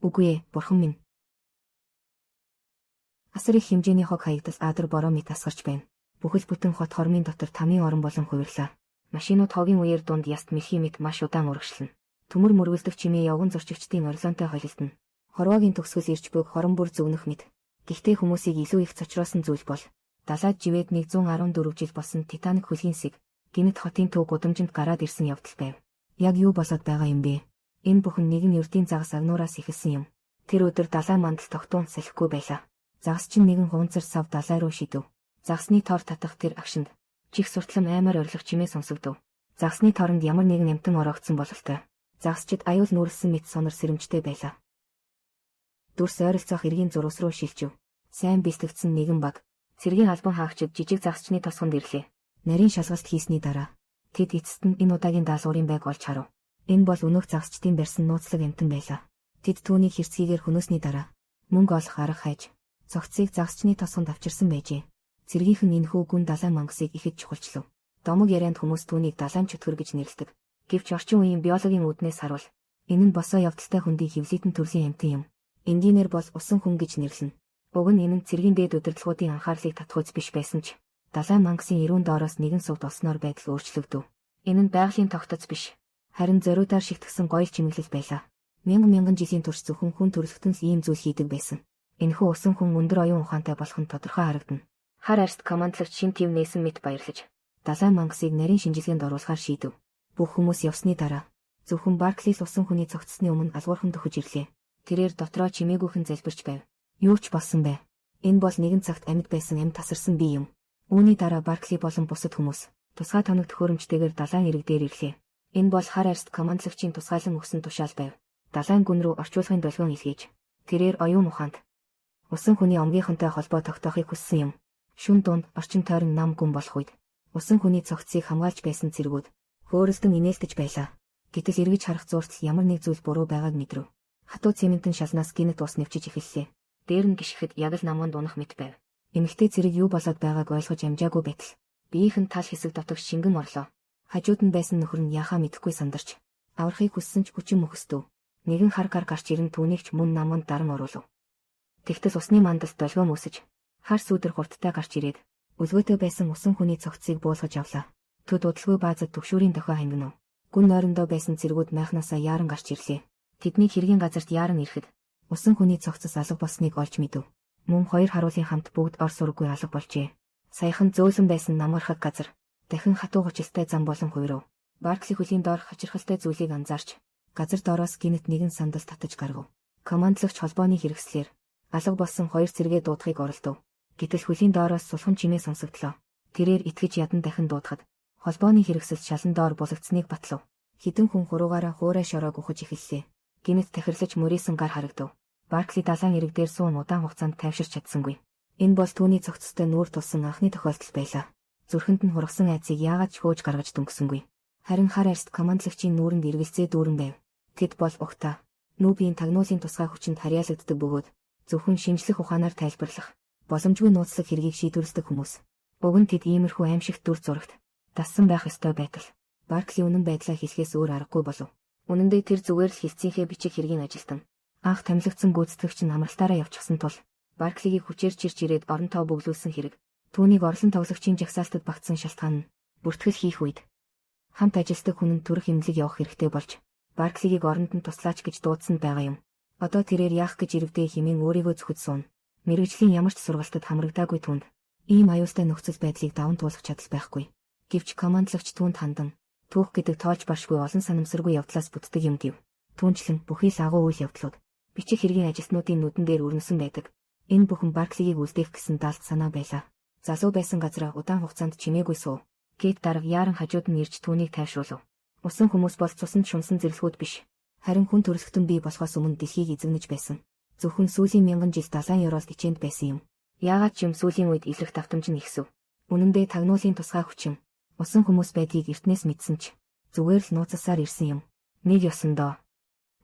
Үгүй ээ, бурхан минь. Асар их хэмжээний хог хаягдал Адар Боромит асгарч байна. Бүхэл бүтэн хот хормын дотор тамийн орон болон хувирлаа. Машинууд хогийн үеэр дунд яст мэлхимит маш удаан урагшлана. Төмөр мөргөлдөх чимээ явган зурчигчдын орилонтой холилдно. Хорвоогийн төгсгөл ирж буйг хорон бүр зөвнөх мэд. Гэхдээ хүмүүсийг илүү их цочроосон зүйл бол далайд живээд 114 жил болсон Титаник хөлгийн сэг гинэт хотын төв гудамжинд гараад ирсэн явдал байв. Яг юу болоод байгаа юм бэ? Энэ бүхэн нэгэн ердийн загас агнуураас эхэлсэн юм. Тэр өдөр далай мандал тогтуун салхигүй байлаа. Загас чинь нэгэн хуванцар сав далай руу шидэв. Загасны тор татах тэр агшинд чих суртлам аймаар орлох чимээ сонсогдов. Загасны торонд ямар нэгэн амтан ороогдсон бололтой. Загасчид аюул нүүрлсэн мэт сонор сэрэмжтэй байлаа. Дүрс ойролцоох эргийн зурус руу шилжив. Сайн бэлтгэгдсэн нэгэн баг. Цэргийн албан хаагчид жижиг загасчны тосгонд ирлээ. Нарийн шалгалт хийсний дараа тэд эцэст нь энэ удаагийн даалгаврын байг олж харав. Энэ бол өнөөх загасчдын барьсан нууцлаг амтан байлаа. Тэд түүнийг хэрцгийгээр хөнөөсний дараа мөнгө олох арга хайж цогцыг загасчны тосгонд авчирсан байжээ. Цэргийнхэн энэхүү гүн далайн мангасыг ихэд чухалчлав. Домог ярианд хүмүүс түүнийг далайн чөтгөр гэж нэрлэдэг. Гэвч орчин үеийн биологийн үүднээс харуул энэ нь босоо явдалтай хөндий хөвлөдөн төрлийн амтан юм. Энгийнээр бол усан хүн гэж нэрлэнэ. Уг нь энэ нь цэргийн дээд удирдлагуудын анхаарлыг татах үз биш байсан ч далайн мангасын ирүүн доороос нэгэн сувд олсноор байдал өөрчлөгдөв. Энэ нь байгалийн тогтоц биш. Харин зориудаар шигтгсэн гоёл чимэглэл байлаа. Мянган жилийн турш зөвхөн хүн төрөлхтөн л ийм зүйл хийдэг байсан. Энэхүү усан хүн өндөр оюун ухаантай болох нь тодорхой харагдана. Хар арьст командлагч шим тэв нээсэн мэт баярлаж далайн мангасыг нарийн шинжилгээнд оруулахаар шийдэв. Бүх хүмүүс явсны дараа зөвхөн Барклис усан хүний цогцсны өмнө алгуурхан төхөж ирлээ. Тэрээр дотроо чимээгүйхэн залбирч байв. Юу ч болсон бай. Энэ бол нэгэн цагт амьд байсан амьд тасарсан бие юм. Үүний дараа Баркли болон бусад хүмүүс тусгай тоног төхөөрөмжтэйгээр далайн ирэг дээр ирлээ. Энэ бол хар арьст командлагчийн тусгайлан өгсөн тушаал байв. Далайн гүн рүү орчуулгын долгион илгээж тэрээр оюун ухаанд усан хүний омгийнхонтой холбоо тогтоохыг хүссэн юм. Шүн дунд орчин тойрон нам гүн болох үед усан хүний цогцыг хамгаалж байсан цэргүүд хөөрөлдөн инээлтэж байлаа. Гэтэл эргэж харах зууртал ямар нэг зүйл буруу байгааг мэдрэв. Хатуу цементэн шалнаас гинэт ус нэвчиж эхэллээ. Дээр нь гიშгэхэд яг л намганд унах мэт байв. Эмэгтэй цэрэг юу болоод байгааг ойлгож амжаагүй байтал биеийнх нь тал хэсэг дотог шингэн орлоо. Хажууд нь байсан нөхөр нь яхаа мэдэхгүй сандарч аврахыг хүссэн ч хүчин мөхөсдөв. Нэгэн хар гарч ирэн түүнийг ч мөн намганд даран оруулав. Тэгтэл усны мандалд долгиом үсэж хар сүдэр хурдтай гарч ирээд өлгөөтэй байсан усан хүний цогцыг буулгаж авлаа. Төд удалгүй баазад төгшүүрийн дохио хангинав. Гүн нойрондоо байсан цэргүүд майхнаасаа яаран гарч ирлээ. Тэдний хэргийн газарт яаран ирэхэд усан хүний цогцос алга болсныг олж мэдэв. Мөн хоёр харуулын хамт бүгд ор сурггүй алга болжээ. Саяхан зөөлөн байсан намгархаг газар дахин хатуу гучилтай зам болон хувирав. Баркли хөлийн доор хачирхалтай зүйлийг анзаарч газар доороос гинэт нэгэн сандал татаж гаргав. Командлагч холбооны хэрэгслээр алга болсон хоёр цэргээ дуудахыг оролдов. Гэтэл хөлийн доороос сулхан чимээ сонсогдлоо. Тэрээр итгэж ядан дахин дуудахад холбооны хэрэгсэл шалан доор булагдсныг батлав. Хідэн хүн хуруугаараа хуурай шороог ухаж эхэллээ. Гинэт тахирлаж мөрийсэн гар харагдав. Баркли далайн ирэг дээр суун удаан хугацаанд тайвширч чадсангүй. Энэ бол түүний цогцтой нүүр тулсан анхны тохиолдол байлаа. Зүрхэнд нь хургасан айцыг яагаад ч хөөж гаргаж дөнгөсөнгүй. Харин хар арьст командлагчийн нүүрэнд эргэлзээ дүүрэн байв. Тэд бол ухтаа нүүбийн тагнуулын тусгай хүчинд харьяалагддаг бөгөөд зөвхөн шинжлэх ухаанаар тайлбарлах боломжгүй нууцлаг хэргийг шийдвэрлэдэг хүмүүс. Уг нь тэд иймэрхүү аимшигт дүр зурагт дассан байх ёстой байтал Баркли үнэн байдлаа хэлхээс өөр аргагүй болов. Үнэн дээр тэр зүгээр л хилцийнхээ бичиг хэргийн ажилтан. Анх томилогдсон гүйцэтгэгч нь амралтаараа явчихсан тул Барклигийг хүчээр чирч ирээд орон тоо бөглүүлсэн хэрэг. Түүнийг орлон тоглогчийн жагсаалтад багтсан шалтгаан нь бүртгэл хийх үед хамт ажилтдаг хүн нь төрөх эмнэлэг явах хэрэгтэй болж Барклигийг оронд нь туслаач гэж дуудсан байгаа юм. Одоо тэрээр яах гэж ирвдээ хэмээн өөрийгөө зөвхөд суун. Мэргэжлийн ямар ч сургалтад хамрагдаагүй түнд ийм аюултай нөхцөл байдлыг даван туулах чадал байхгүй. Гэвч командлагч түүнд хандан түүх гэдэг тоолж башгүй олон санамсаргүй явдлаас бүтдэг юм гэв. Түүнчлэн бүхий л агуу үйл явдлууд бичиг хэргийн ажилтнуудын нүдэн дээр өрнөсөн байдаг. Энэ бүхэн Барклигийг үлдээх гэсэн даалт санаа байлаа. Залуу байсан газараа удаан хугацаанд чимээгүй суув. Гээд дарга яаран хажууд нь ирж түүнийг тайвшруулав. Усан хүмүүс бол цусанд шунсан зэрлэгүүд биш. Харин хүн төрөлхтөн бий болохоос өмнө дэлхийг эзэмнэж байсан. Зөвхөн сүүлийн 1000 жил далайн ёроолт ичээнд байсан юм. Яагаад ч юм сүүлийн үед илрэх давтамж нь ихсв. Үнэн дээр тагнуулын тусгай хүчин усан хүмүүс байдгийг эртнээс мэдсэн ч зүгээр л нууцсаар ирсэн юм. Нэг ёсондоо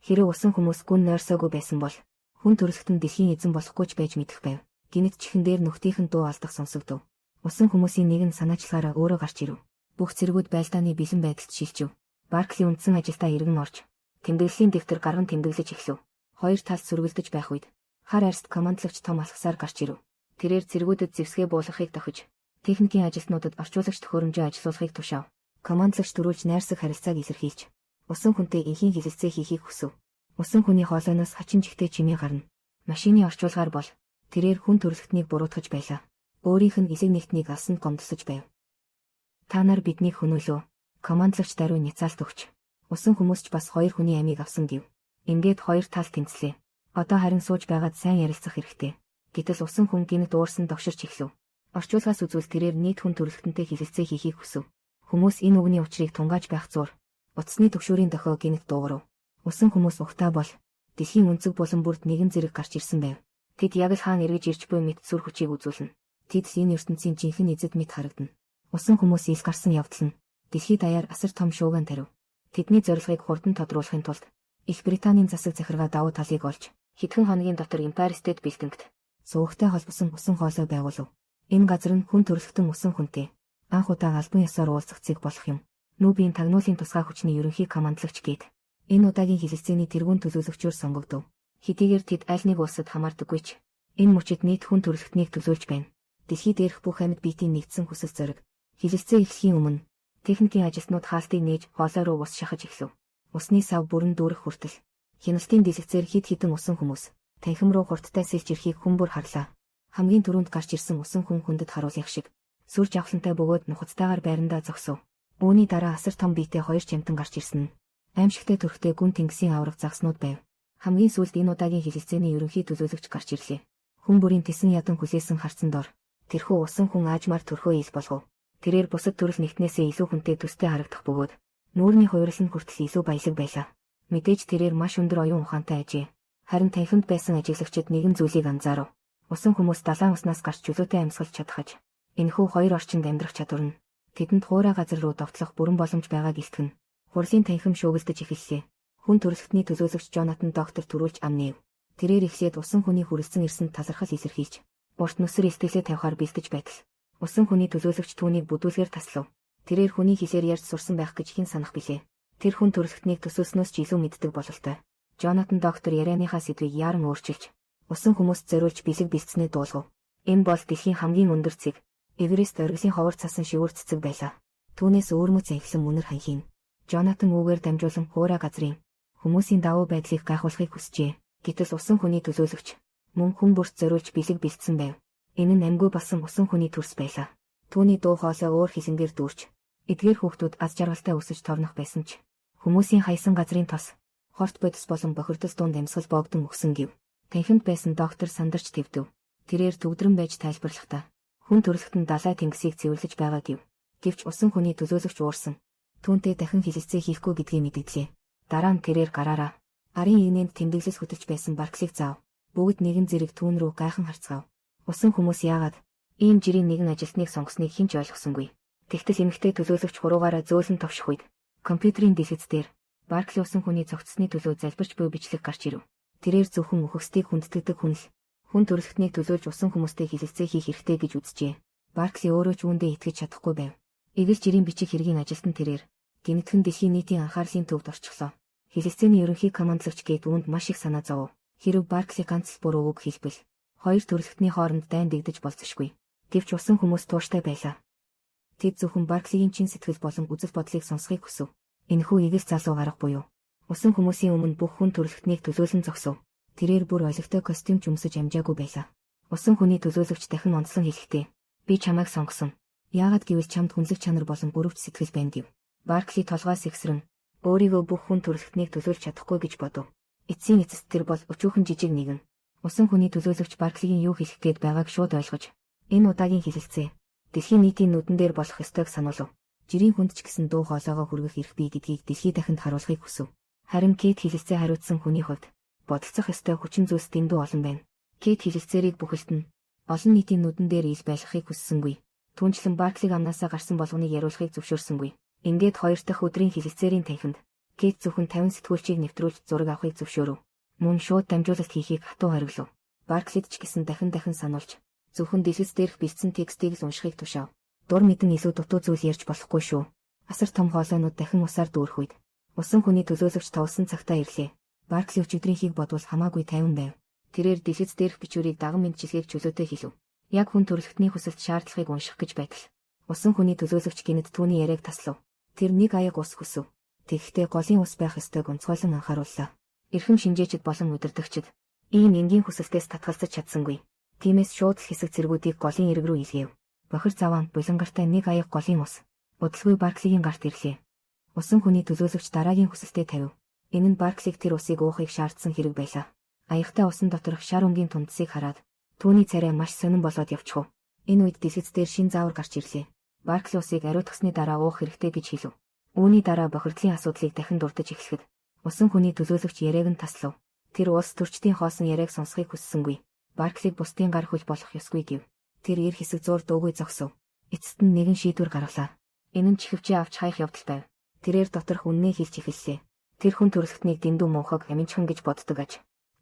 хэрэв усан хүмүүс гүн нойрсоогүй байсан бол хүн төрөлхтөн дэлхийн эзэн болохгүй ч байж мэдэх байв. Гинэт чихэн дээр нүхтийнхэн дуу алдах сонсогдов. Усан хүмүүсийн нэг нь санаачлаараа өөрөө гарч ирэв. Бүх цэргүүд байлдааны бэлэн байдалд шилжив. Баркли үндсэн ажилдаа иргэн орж тэмдэглэлийн дэвтэр гарган тэмдэглэж эхлэв. Хоёр талд сүргэлдэж байх үед хар арьст командлагч том алхсаар гарч ирэв. Тэрээр цэргүүдэд зэвсгээ буулгахыг тохиж, техникийн ажилтнуудад орчуулагч төхөөрөмжөө ажилуулахыг тушаав. Командлагч төрүүлж найрсаг харилцааг илэрхийлж, усан хүнтэй инхийн хилэлцээ хийхийг хүсв. Усан хүний хоолойноос хачин жигтэй чимээ гарна. Машины орчуулгаар бол тэрээр хүн төрөлхтнийг буруутгаж байлаа. Өөрийнх нь элэг нэгтнийг алсанд гомдсож байв. Та нар биднийг хөнөөлөө. Командлагч даруй няцаалт өгч. Усан хүмүүс ч бас хоёр хүний амийг авсан гэв. Ингээд хоёр тал тэнцлээ. Одоо харин сууж байгаад сайн ярилцах хэрэгтэй. Гэтэл усан хүн гинт уурсан догширч эхлэв. Орчуулгаас үзвэл тэрээр нийт хүн төрөлхтөнтэй хилэлцээ хийхийг хүсв. Хүмүүс энэ үгний учрыг тунгааж байх зуур. Утасны төгшөөрийн дохио гинт дуугарав. Усан хүмүүс ухтаа бол дэлхийн өнцөг булан бүрд нэгэн зэрэг гарч ирсэн байв. Тэд яг л хаан эргэж ирж буй мэт сүр хүчийг үзүүлнэ. Тэд энэ ертөнцийн жинхэнэ эзэд мэт харагдана. Усан хүмүүс ил гарсан явдал нь дэлхийд даяар асар том шууган тарив. Тэдний зорилгыг хурдан тодруулахын тулд Их Британийн засаг захиргаа давуу талыг олж, хэдхэн хоногийн дотор Empire State Building-т суугтай холбосон усан хоолой байгуулав. Энэ газар нь хүн төрөлхтөн усан хүнтэй анх удаа албан ёсоор уулзах цэг болох юм. Нүүбийн тагнуулын тусгай хүчний ерөнхий командлагч гээд энэ удаагийн хилэлцээний тэргүүн төлөөлөгчөөр сонгогдов. Хэдийгээр тэд аль нэг улсад хамаардаггүй ч энэ мөчид нийт хүн төрөлхтнийг төлөөлж байна. Дэлхий дээрх бүх амьд биетийн нэгдсэн хүсэл зориг. Хилэлцээ эхлэхийн өмнө техникийн ажилтнууд хаалтыг нээж хоолой руу ус шахаж эхлэв. Усны сав бүрэн дүүрэх хүртэл хяналтын дэлгэцээр хид хідэн усан хүмүүс танхим руу хурдтай сэлж ирэхийг хүн бүр харлаа. Хамгийн түрүүнд гарч ирсэн усан хүн хүндэд харуулах шиг сүр жавхлантай бөгөөд нухацтайгаар байрандаа зогсов. Үүний дараа асар том биетэй хоёр чамтан гарч ирсэн нь аимшигтай төрхтэй гүн тэнгисийн авраг загснууд байв. Хамгийн сүүлд энэ удаагийн хилэлцээний ерөнхий төлөөлөгч гарч ирлээ. Хүн бүрийн тесэн ядан хүлээсэн харцсан дор тэрхүү усан хүн аажмаар төрхөө ил болгов. Тэрээр бусад төрөл нэгтнээсээ илүү хүнтэй төстэй харагдах бөгөөд нүүрний хувирал нь хүртэл илүү баялаг байлаа. Мэдээж тэрээр маш өндөр оюун ухаантай ажээ. Харин танхимд байсан ажиглагчид нэгэн зүйлийг анзаарав. Усан хүмүүс далайн уснаас гарч чөлөөтэй амьсгалж чадхаж, энэхүү хоёр орчинд амьдрах чадвар нь тэдэнд хуурай газар руу довтлох бүрэн боломж байгааг илтгэн. Хурлын танхим шуугилдаж эхэллээ. Хүн төрөлхтний төлөөлөгч Jonathan доктор төрүүлж ам нээв. Тэрээр эхлээд усан хүний хүрэлцэн ирсэнд талархал илэрхийлж, урт нүсэр илтгэлээ тавихаар бэлдэж байтал усан хүний төлөөлөгч түүнийг бүдүүлгээр таслав. Тэрээр хүний хэлээр ярьж сурсан байх гэж хэн санах билээ. Тэр хүн төрөлхтнийг төсөөснөөс ч илүү мэддэг бололтой. Jonathan доктор ярианыхаа сэдвийг яран өөрчилж, усан хүмүүст зориулж бэлэг бэлтснээ дуулгав. Энэ бол дэлхийн хамгийн өндөр цэг, Эверест оргилын ховор цасан шивүүр цэцэг байлаа. Түүнээс өөрмөц эхлэн мөнөр ханхийн. Jonathan үгээр дамжуулан хуурай газрын хүмүүсийн давуу байдлыг гайхуулахыг хүсжээ. Гэтэл усан хүний төлөөлөгч мөн хүн бүрт зориулж бэлэг бэлтсэн байв. Энэ нь амьгүй болсон усан хүний төрс байлаа. Түүний дуу хоолой өөр хилэнгээр дүүрч, эдгээр хүүхдүүд аз жаргалтай өсөж торнох байсан ч хүмүүсийн хаясан газрын тос хорт бодис болон бохирдол дунд амьсгал боогдон өгсөн гэв. Танхимд байсан доктор сандарч твдэв. Тэрээр төгдрөн байж тайлбарлахдаа хүн төрөлхтөн далай тэнгисийг цэвэрлэж байгаа гэв. Гэвч усан хүний төлөөлөгч уурсан. Түүнтэй дахин хилэлцээ хийхгүй гэдгийг мэдгэдлээ. Дараа нь тэрээр гараараа арын игнэнд тэмдэглэл хөтөлж байсан Барклийг заав. Бүгд нэгэн зэрэг түүн рүү гайхан харцгаав. Усан хүмүүс яагаад ийм жирийн нэгэн ажилтныг сонгосныг хэн ч ойлгосонгүй. Тэгтэл эмэгтэй төлөөлөгч хуруугаараа зөөлөн товших үед компьютерийн дэлгэц дээр Баркли усан хүний цогцсны төлөө залбирч буй бичлэг гарч ирэв. Тэрээр зөвхөн үхэгсдийг хүндэтгдэг хүн л хүн төрөлхтнийг төлөөлж усан хүмүүстэй хилэлцээ хийх хэрэгтэй гэж үзжээ. Баркли өөрөө ч үүндээ итгэж чадахгүй байв. Игэл жирийн бичиг хэргийн ажилтан тэрээр гинэтхэн дэлхийн нийтийн анхаарлын төвд орчихлоо. Хилэлцээний ерөнхий командлагч гээд үүнд маш их санаа зовов. Хэрв Баркли ганц л буруу үг хэлбэл хоёр төрөлхтний хооронд дайн дэгдэж болцсошгүй. Гэвч усан хүмүүс тууштай байлаа. Тэд зөвхөн Барклигийн чин сэтгэл болон үзэл бодлыг сонсхийг хүсв. Энэхүү игэл залуу гарга буюу усан хүмүүсийн өмнө бүх хүн төрөлхтнийг төлөөлөн зогсов. Тэрээр бүр ойлгохтой костюм өмсөж амжаагүй байлаа. Усан хүний төлөөлөгч дахин онцлон хэлэхдээ би чамайг сонгосон. Яагаад гэвэл чамд хүнлэг чанар болон бүрөвч сэтгэл байна гэв. Баркли толгоос ихсрэн өөрийгөө бүх хүн төрөлхтнийг төлөөлж чадахгүй гэж бодов. Эцсийн эцэст тэр бол өчүүхэн жижиг нэгэн. Усан хүний төлөөлөгч Барклигийн юу хэлэх гээд байгааг шууд ойлгож энэ удаагийн хилэлцээ дэлхийн нийтийн нүдэн дээр болох ёстойг сануулв. Жирийн хүнд ч гэсэн дуу хоолойгоо хүргэх эрх бий гэдгийг дэлхий дахинд харуулахыг хүсв. Харин Кейт хилэлцээ хариуцсан хүний хувьд бодолцох ёстой хүчин зүйлс дэндүү олон байна. Кейт хилэлцээрийг бүхэлд нь олон нийтийн нүдэн дээр ил байлгахыг хүссэнгүй. Түүнчлэн Барклиг амнаасаа гарсан болгоныг яриулахыг зөвшөөрсөнгүй. Ингээд хоёр дахь өдрийн хилэлцээрийн танхимд Кейт зөвхөн 50 сэтгүүлчийг нэвтрүүлж зураг авахыг зөвшөөрөв. Мөн шууд дамжуулалт хийхийг хатуу хориглов. Барклид ч гэсэн дахин сануулж зөвхөн дэлгэц дээрх бэлдсэн текстийг л уншихыг тушаав. Дур мэдэн илүү дутуу зүйл ярьж болохгүй шүү. Асар том хоолойнууд дахин усаар дүүрэх үед усан хүний төлөөлөгч товсон цагтаа ирлээ. Баркли өчигдрийнхийг бодвол хамаагүй тайван байв. Тэрээр дэлгэц дээрх бичвэрийг даган мэдчилгээг чөлөөтэй хэлв. Яг хүн төрөлхтний хүсэлт шаардлагыг унших гэж байтал. Усан хүний төлөөлөгч гинэд түүний яриаг таслав. Тэр нэг аяг ус хүсв. Тэгэхдээ голын ус байх ёстойг онцгойлон анхаарууллаа. Эрхэм шинжээчид болон удирдагчид ийм энгийн хүсэлтээс татгалзаж чадсангүй. Тиймээс шууд л хэсэг цэргүүдийг голын ирэг рүү илгээв. Бохир заваан булангартай нэг аяг голын ус. Удалгүй Барклигийн гарт ирлээ. Усан хүний төлөөлөгч дараагийн хүсэлтэд тавив. Энэ нь Барклиг тэр усыг уухыг шаардсан хэрэг байлаа. Аягтай усан доторх шар өнгийн тундсыг хараад түүний царай маш сонирн болоод явчихв. Энэ үед дэлгэц дээр шин заавар гарч ирлээ. Баркли усыг ариутгасны дараа уух хэрэгтэй гэж хэлв. Үүний дараа бохирдлын асуудлыг дахин дурдж эхлэхэд усан хүний төлөөлөгч яриаг нь таслав. Тэр улс төрчдийн хоосон яриаг сонсхийг хүссэнгүй. Барклиг бусдын гар хөл болох ёсгүй гэв. Тэр ир хэсэг зуур дуугүй зогсов. Эцэст нь нэгэн шийдвэр гаргалаа. Энэ нь чихвчээ авч хаях явдал байв. Тэрээр доторх үннээ хэлж эхэллээ. Тэр хүн төрөлхтнийг дэндүү муухаг аминчхан гэж боддог аж.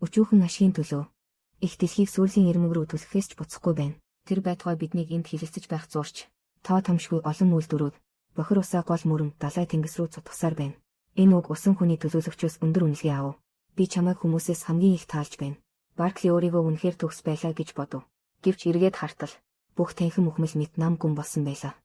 Өчүүхэн ашигын төлөө. Их дэлхийг сүүлийн ирмэг рүү түлхэхээс ч буцахгүй байна. Тэр байтугай биднийг энд хилэлцэж байх зуурч. Тоо томшгүй олон үйлдвэрүүд. Бохир усаа гол мөрөн далай тэнгис рүү цутгасаар байна. Энэ үг усан хүний төлөөлөгчөөс өндөр үнэлгээ авав. Би чамайг хүмүүсээс хамгийн их таалж байна. Баркли өөрийгөө үнэхээр төгс байлаа гэж бодов. Гэвч эргээд хартал бүх танхим ухмал мэт нам гүн болсон байлаа.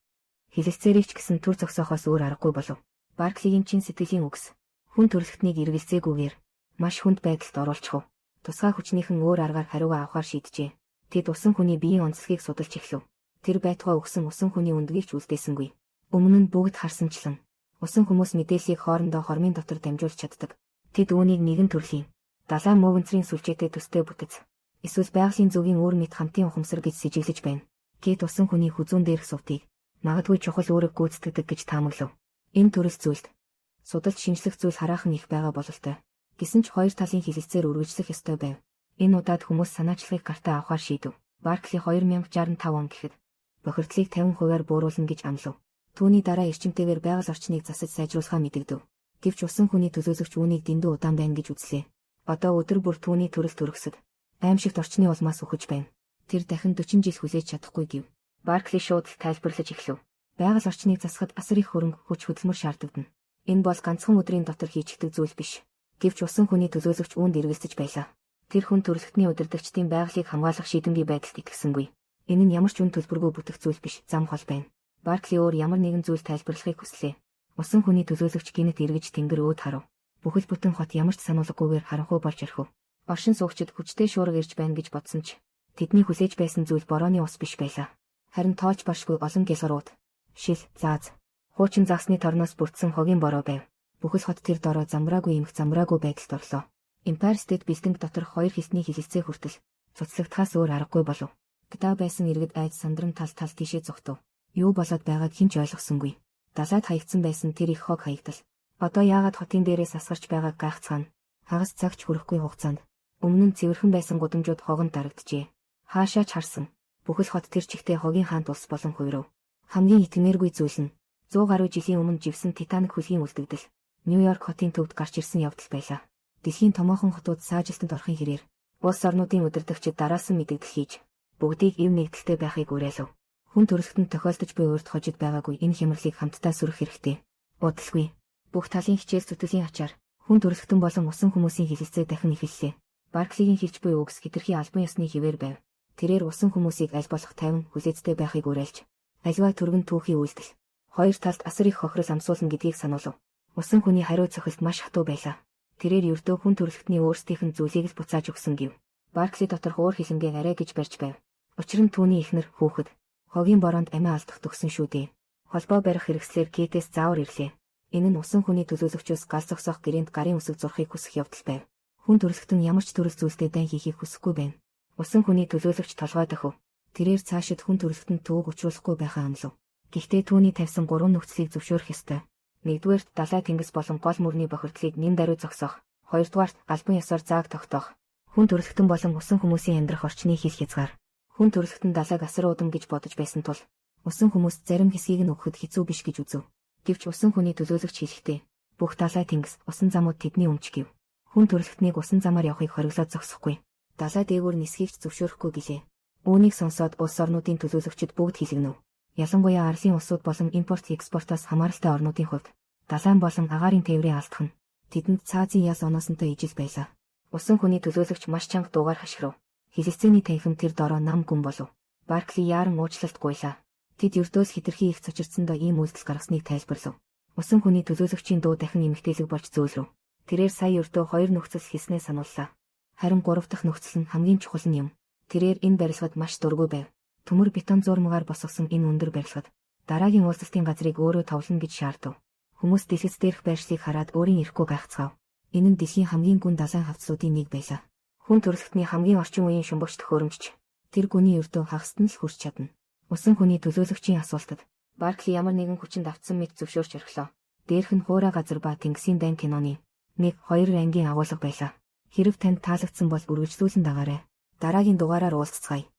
Хилэлцээрийч гэсэн төр зогсоохоос өөр аргагүй болов. Барклигийн чин сэтгэлийн үгс. Хүн төрөлхтнийг эргэлзээгүйгээр маш хүнд байдалд оруулчихв. Тусгай хүчнийхэн өөр аргаар хариугаа авахар шийджээ. Тэд усан хүний биеийн онцлогийг судалж эхлэв. Тэр байтугай өгсөн усан хүний үндгийг ч үлдээсэнгүй. Өмнө нь бүгд харсанчлан усан хүмүүс мэдээллийг хоорондоо хормын дотор дамжуулж чаддаг. Тэд үүнийг нэгэн төрлийн далайн мөвөнцрийн сүлжээтэй төстэй бүтэц. Эсвэл байгалийн зүгийн өөр мэд хамтын ухамсар гэж сэжиглэж байна. Гэт усан хүний хүзүүн дээрх сувтыг магадгүй чухал үүрэг гүйцэтгэдэг гэж таамаглав. Энэ төрөл зүйлд судалж шинжлэх зүйл хараахан их байгаа бололтой. Гэсэн ч хоёр талын хилэлцээр үргэлжлэх ёстой байв. Энэ удаад хүмүүс санаачлагыг гартаа авахар шийдэв. Баркли 2065 он гэхэд бохирдлыг 50%-аар бууруулна гэж амлав. Түүний дараа эрчимтэйгээр байгаль орчныг засаж сайжруулахаа мэдэгдэв. Гэвч усан хүний төлөөлөгч үүнийг дэндүү удаан байна гэж үзлээ. Одоо өдөр бүр түүний төрөл төрөсөд аимшигт орчны улмаас үхэж байна. Тэр дахин 40 жил хүлээж чадахгүй гэв. Баркли шууд тайлбарлаж эхлэв. Байгаль орчныг засахад асар их хөрөнгө хүч хөдөлмөр шаардагдана. Энэ бол ганцхан өдрийн дотор хийчихдэг зүйл биш. Гэвч усан хүний төлөөлөгч үүнд эргэлзэж байлаа. Тэр хүн төрөлхтний удирдагчдын байгалыг хамгаалах шийдэмгий байдалд итгэсэнгүй. Энэ нь ямар ч үн төлбөргүй бүтэх зүйл биш, зам хол байна. Баркли өөр ямар нэгэн зүйл тайлбарлахыг хүслээ. Усан хүний төлөөлөгч гинэт эргэж тэнгэр өөд харав. Бүхэл бүтэн хот ямар ч сануулгагүйгээр харанхуй болж орхив. Оршин суугчид хүчтэй шуурга ирж байна гэж бодсон ч тэдний хүлээж байсан зүйл борооны ус биш байлаа. Харин тоолж баршгүй олон гялгарууд, шил, зааз, хуучин загсны торноос бүрдсэн хогийн бороо байв. Бүхэл хот тэр дороо замраагүй эмх замраагүй байдалд орлоо. Empire State Building доторх хоёр хэсний хилэлцээ хүртэл цуцлагдхаас өөр аргагүй болов. Гадаа байсан иргэд айд сандран тал тийшээ зогтов. Юу болоод байгааг хэн ч ойлгосонгүй. Далайд хаягдсан байсан тэр их хог хаягдал. Одоо яагаад хотын дээрээс асгарч байгааг гайхацгаана. Хагас цагч хүрэхгүй хугацаанд өмнө нь цэвэрхэн байсан гудамжууд хогонд дарагджээ. Хаашаа ч харсан. Бүхэл хот тэр чигтээ хогийн хаант улс болон хувирав. Хамгийн итгэмээргүй зүйл нь 100 гаруй жилийн өмнө живсэн Титаник хөлгийн үлдэгдэл. Нью-Йорк хотын төвд гарч ирсэн явдал байлаа. Дэлхийн томоохон хотууд саажилтанд орохын хэрээр улс орнуудын удирдагчид дараасан мэдэгдэл хийж бүгдийг эв нэгдэлтэй байхыг уриалав. Хүн төрөлхтөнд тохиолдож буй урьд хожид байгаагүй энэ хямралыг хамтдаа сүрэх хэрэгтэй. Удалгүй. Бүх талын хичээл зүтгэлийн ачаар хүн төрөлхтөн болон усан хүмүүсийн хилэлцээ дахин эхэллээ. Барклигийн хэлж буй үгс хэтэрхий албан ёсны хിവэр байв. Тэрээр усан хүмүүсийг аль болох тайван хүлээцтэй байхыг уриалж, аливаа төргөн түүхий үйлдэл, хоёр талд асар их хохирол амсуулна гэдгийг сануулв. Усан хүний хариу цохилт маш хатуу байлаа. Тэрээр ердөө хүн төрөлхтний өөрсдийнх нь зүйлийг л буцааж өгсөн гэв. Баркли доторх уур хилэнгээ арай гэж барьж байв. Учир нь түүний эхнэр хүүхэд хогийн бороонд амиа алдах төгсөн шүү дээ. Холбоо барих хэрэгслээр Кейтээс заавар ирлээ. Энэ нь усан хүний төлөөлөгчөөс гал зогсоох гэрээнд гарын үсэг зурхыг хүсэх явдал байв. Хүн төрөлхтөн ямар ч төрөл зүйлтэй дайн хийхийг хүсэхгүй байна. Усан хүний төлөөлөгч толгой дохив. Тэрээр цаашид хүн төрөлхтөнд төвөг учруулахгүй байхаа амлав. Гэхдээ түүний тавьсан 3 нөхцөлийг зөвшөөрөх ёстой. Нэгдүгээрт далай тэнгис болон гол мөрний бохирдлыг нэн даруй зогсоох. Хоёрдугаарт албан ёсоор зааг тогтоох. Хүн төрөлхтөн болон усан хүмүүсийн амьдрах орчныг хил хязгаар. Хүн төрөлхтөн далайг асар удам гэж бодож байсан тул усан хүмүүс зарим хэсгийг нь өгөхөд хэцүү биш гэж үзв. Гэвч усан хүний төлөөлөгч хэлэхдээ бүх далай тэнгис, усан замууд тэдний өмч гэв. Хүн төрөлхтнийг усан замаар явахыг хориглоод зогсохгүй. Далай дээгүүр нисхийг ч зөвшөөрөхгүй гэлээ. Үүнийг сонсоод улс орнуудын төлөөлөгчид бүгд хэлэгнэв. Ялангуяа Арлын улсууд болон импорт экспортоос хамааралтай орнуудын хувьд далайн болон агаарын тээврийн алдах нь Тэдэнд цаазын яс оноосонтой ижил байлаа. Усан хүний төлөөлөгч маш чанга дуугаар хашгирав. Хэлэлцээний танхим тэр дороо нам гүн болов. Баркли яаран уучлалт гуйлаа. Тэд ердөөс хитрхи их цочирдсондоо ийм үйлдэл гаргасныг тайлбарлав. Усан хүний төлөөлөгчийн дуу дахин эмэгтэйлэг болж зөөлрөв. Тэрээр сая өртөө хоёр нөхцөл хийснээ санууллаа. Харин гурав дахь нөхцөл нь хамгийн чухал нь юм. Тэрээр энэ барилгад маш дургүй байв. Төмөр бетон зурмгаар босгосон энэ өндөр барилгад дараагийн уулзалтын газрыг өөрөө товлоно гэж шаардав. Хүмүүс дэлгэц дээрх байршлыг хараад өөрийн ирэхгүй гайхацгаав. Энэ нь дэлхийн хамгийн гүн далайн хавцлуудын нэг байлаа. Хүн төрөлхтний хамгийн орчин үеийн шумбагч төхөөрөмжч. Тэр гүний өртөө хагасд нь л хүрч чадна. Усан хүний төлөөлөгчийн асуултад Баркли ямар нэгэн хүчинд автсан мэт зөвшөөрч орхилоо. Дээрх нь Хуурай газар ба Тэнгисийн дайн киноны 1-2 ангийн агуулга байлаа. Хэрэв танд таалагдсан бол үргэлжлүүлэн дагаарай. Дараагийн дугаараар уулзцгаая.